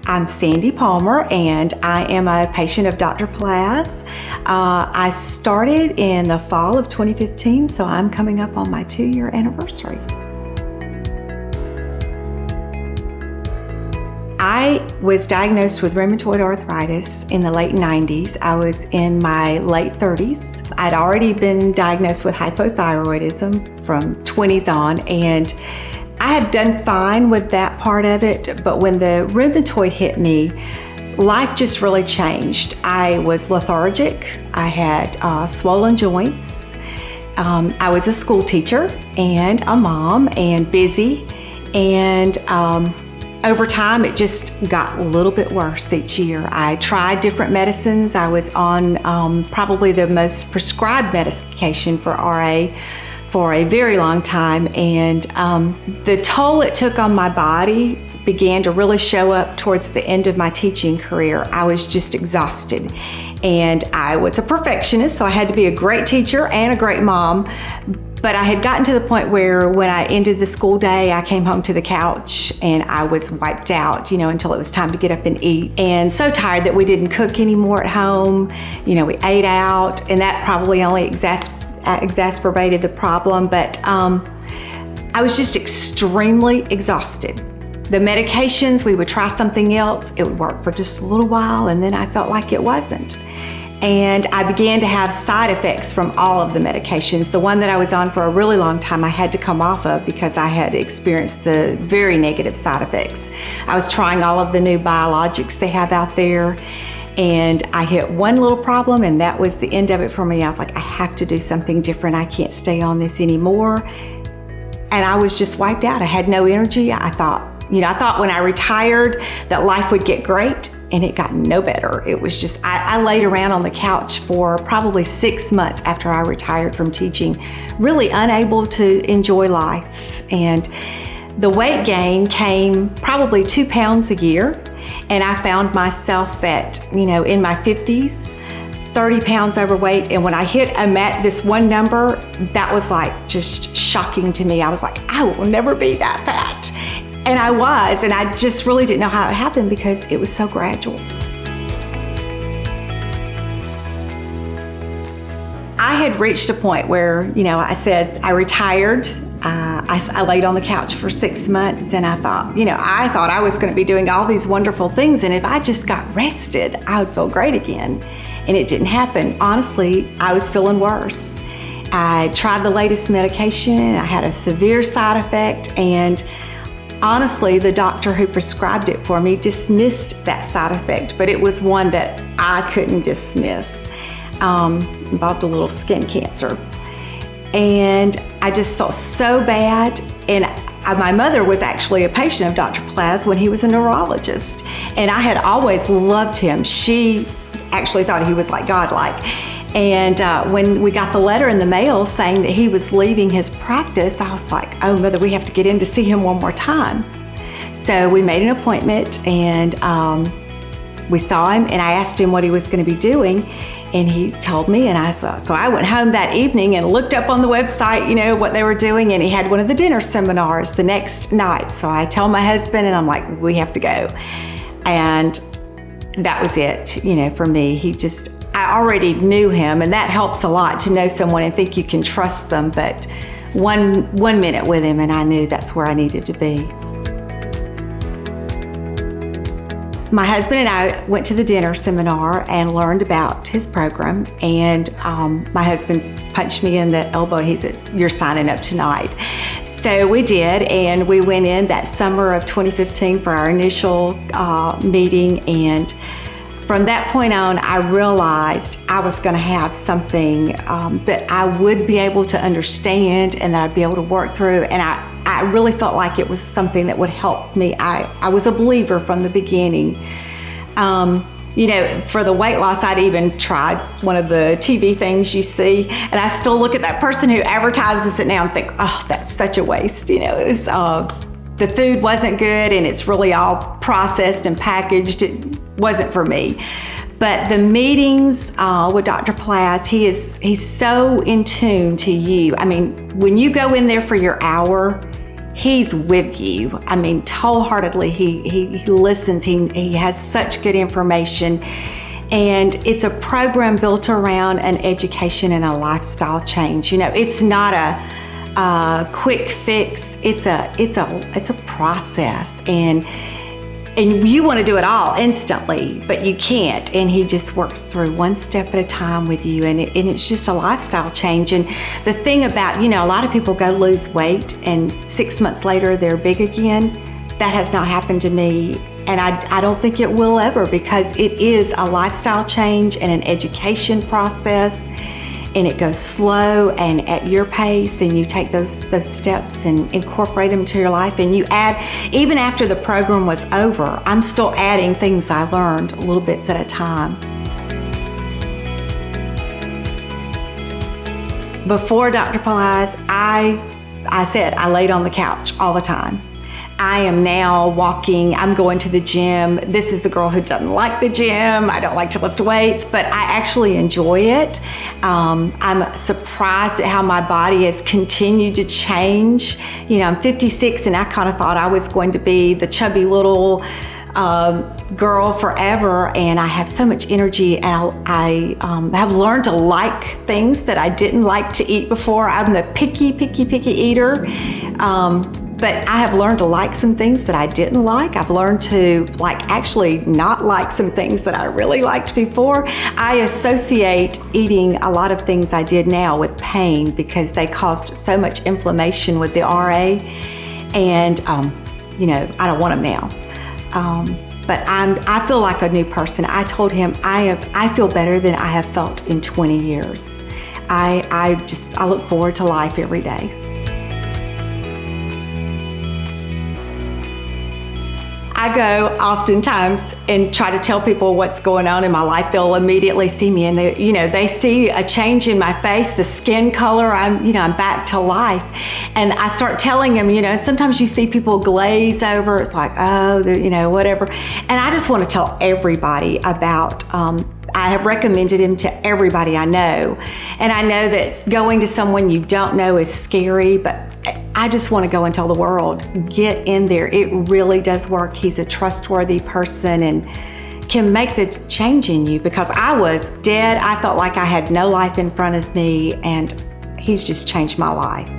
I'm Sandy Palmer, and I am a patient of Dr. Peláez. I started in the fall of 2015, so I'm coming up on my 2-year anniversary. I was diagnosed with rheumatoid arthritis in the late 90s. I was in my late 30s. I'd already been diagnosed with hypothyroidism from 20s on, and I had done fine with that part of it, but when the rheumatoid hit me, life just really changed. I was lethargic. I had swollen joints. I was a school teacher and a mom and busy, and over time, it just got a little bit worse each year. I tried different medicines. I was on probably the most prescribed medication for RA for a very long time, and the toll it took on my body began to really show up towards the end of my teaching career. I was just exhausted, and I was a perfectionist, so I had to be a great teacher and a great mom. But I had gotten to the point where when I ended the school day, I came home to the couch and I was wiped out, until it was time to get up and eat. And so tired that we didn't cook anymore at home. We ate out, and that probably only exacerbated the problem. But I was just extremely exhausted. The medications, we would try something else. It would work for just a little while, and then I felt like it wasn't. And I began to have side effects from all of the medications. The one that I was on for a really long time, I had to come off of because I had experienced the very negative side effects. I was trying all of the new biologics they have out there, and I hit one little problem, and that was the end of it for me. I was like, I have to do something different. I can't stay on this anymore. And I was just wiped out. I had no energy. I thought when I retired that life would get great, and it got no better. It was just, I laid around on the couch for probably 6 months after I retired from teaching, really unable to enjoy life. And the weight gain came probably 2 pounds a year, and I found myself at, in my 50s, 30 pounds overweight. And when I hit this one number, that was like just shocking to me. I was like, I will never be that fat. And I was, and I just really didn't know how it happened because it was so gradual. I had reached a point where, I said I retired. I laid on the couch for 6 months, and I thought I was going to be doing all these wonderful things, and if I just got rested, I would feel great again. And it didn't happen. Honestly, I was feeling worse. I tried the latest medication. I had a severe side effect, and honestly, the doctor who prescribed it for me dismissed that side effect, but it was one that I couldn't dismiss. Involved a little skin cancer. And I just felt so bad. And my mother was actually a patient of Dr. Peláez when he was a neurologist. And I had always loved him. She actually thought he was like godlike. And when we got the letter in the mail saying that he was leaving his practice, I was like, oh, Mother, we have to get in to see him one more time. So we made an appointment, and we saw him, and I asked him what he was going to be doing, and he told me, and so I went home that evening and looked up on the website, what they were doing, and he had one of the dinner seminars the next night. So I told my husband, and I'm like, we have to go. And that was it, for me. I already knew him, and that helps a lot to know someone and think you can trust them. But one minute with him, and I knew that's where I needed to be. My husband and I went to the dinner seminar and learned about his program, and my husband punched me in the elbow. He said, "You're signing up tonight." So we did, and we went in that summer of 2015 for our initial meeting, and from that point on, I realized I was going to have something that I would be able to understand and that I'd be able to work through. And I really felt like it was something that would help me. I was a believer from the beginning. For the weight loss, I'd even tried one of the TV things you see, and I still look at that person who advertises it now and think, oh, that's such a waste. It was, the food wasn't good, and it's really all processed and packaged. It wasn't for me. But the meetings with Dr. Peláez, he's so in tune to you. I mean, when you go in there for your hour, he's with you. I mean, wholeheartedly, he listens. He has such good information. And it's a program built around an education and a lifestyle change. You know, it's not a quick fix. It's a process, and you want to do it all instantly, but you can't. And he just works through one step at a time with you, and it's just a lifestyle change. And the thing about, you know, a lot of people go lose weight, and 6 months later they're big again. That has not happened to me. And I don't think it will ever, because it is a lifestyle change and an education process, and it goes slow and at your pace, and you take those steps and incorporate them to your life. And you add, even after the program was over, I'm still adding things I learned little bits at a time. Before Dr. Peláez, I said I laid on the couch all the time. I am now walking, I'm going to the gym. This is the girl who doesn't like the gym. I don't like to lift weights, but I actually enjoy it. I'm surprised at how my body has continued to change. You know, I'm 56, and I kind of thought I was going to be the chubby little girl forever, and I have so much energy, and I have learned to like things that I didn't like to eat before. I'm the picky eater. But I have learned to like some things that I didn't like. I've learned to actually not like some things that I really liked before. I associate eating a lot of things I did now with pain, because they caused so much inflammation with the RA, and you know, I don't want them now. But I feel like a new person. I told him I feel better than I have felt in 20 years. I look forward to life every day. I go oftentimes and try to tell people what's going on in my life. They'll immediately see me, and they see a change in my face, the skin color. I'm back to life, and I start telling them. And sometimes you see people glaze over. It's like, oh, whatever. And I just want to tell everybody about. I have recommended him to everybody I know, and I know that going to someone you don't know is scary, but I just want to go and tell the world, get in there. It really does work. He's a trustworthy person and can make the change in you, because I was dead. I felt like I had no life in front of me, and he's just changed my life.